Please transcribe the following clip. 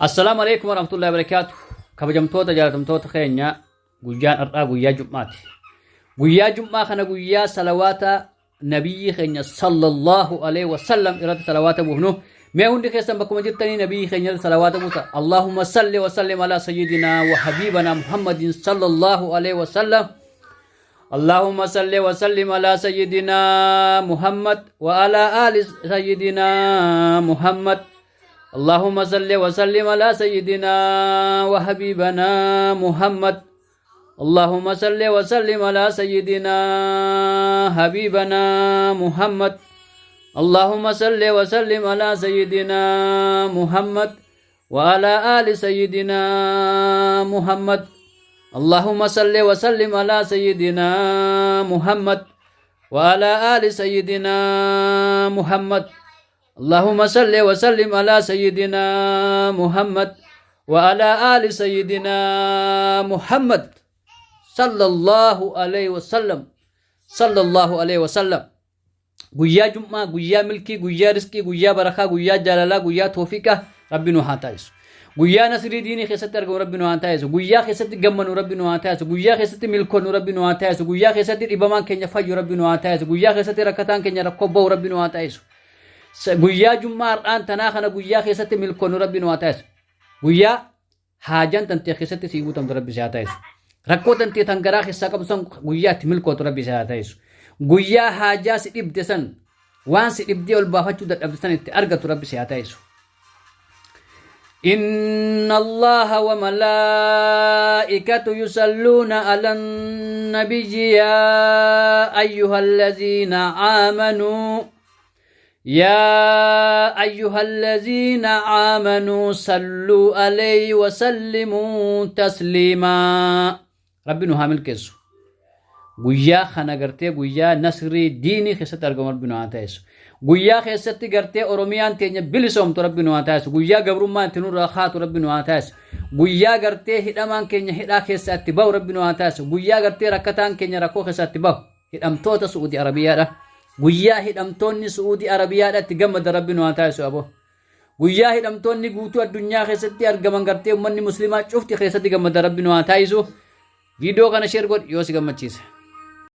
السلام عليكم ورحمة الله وبركاته. كبجمتوتا جالتمتوتا خينيا guyaan har'aa guyyaa jum'aati. Guyyaa jum'aa kana guyyaa salawaata nabiyyi keenya sallallahu alaihi wasallam irratti salawaata buufnu. Mee hundi keessan bakkuma jirtanii nabiyyi keenya salawaata buusa. Allahumma salli wa sallim ala sayyidina wa habibana Muhammadin sallallahu alaihi wasallam. اللهم صل وسلم على سيدنا محمد وعلى آل سيدنا محمد. اللهم صل وسلم على سيدنا وحبيبنا محمد. اللهم صل وسلم على سيدنا حبيبنا محمد. اللهم صل وسلم على سيدنا محمد وعلى آل سيدنا محمد. اللهم صل وسلم على سيدنا محمد وعلى آل سيدنا محمد. اللهم صل وسلم على سيدنا محمد وعلى آل سيدنا محمد صلى الله عليه وسلم. صلى الله عليه وسلم. guyyaa jum'aa, guyyaa milkii, guyyaa riskii, guyyaa barakaa, guyyaa jaalalaa, guyyaa toofiqaa rabbi nu haa taasisu. guyyaa nasrii diinii keessatti argamu rabbi nu haa taasisu. guyyaa keessatti gammanu rabbi nu haa taasisu. guyyaa keessatti milkoonu rabbi nu haa taasisu. guyyaa keessatti dhibamaan keenya fayyu rabbi nu haa taasisu. guyyaa keessatti rakkataan keenya rakkoo bahu rabbi nu haa taasisu. guyyaa jum'aa har'aan tanaa kana guyyaa keessatti milkoonu rabbi nu haa taasisu. guyyaa haajaan tantee keessatti sii guutamtu rabbi si haa taasisu. rakkoo tantee tan garaa keessaa qabu san guyyaa itti milkootu rabbi si haa taasisu. guyyaa haajaa si dhibde san waan si dhibdee ol baafachuu dadhabde san itti argatu rabbi si haa taasisu. إن الله وملائكته يصلون على النبي يا أيها الذين آمنوا صلوا عليه وسلموا تسليما. ربنا هامل كيسو guyyaa kana gartee guyyaa nasrii diinii keessatti argamu rabbi nu haa taasisu. guyyaa keessatti gartee oromiyaan teenya bilisoomtu rabbi nu haa taasisu. guyyaa gabrummaan itti nurraa kaatu rabbi nu haa taasisu. guyyaa gartee hidhamaan keenya hidhaa keessatti bahu rabbi nu haa taasisu. guyyaa gartee rakkataan keenya rakkoo keessatti bahu hidhamtoota Su'uudii Arabiyaadha. guyyaa hidhamtoonni Su'uudii Arabiyaadha itti gammada rabbi nu haa taasisu abo. guyyaa hidhamtoonni guutuu addunyaa keessatti argaman gartee ummanni muslimaa cufti keessatti gammada rabbi nu haa taasisu. viidiyoo kana sheer godhi yoo si gammachiise.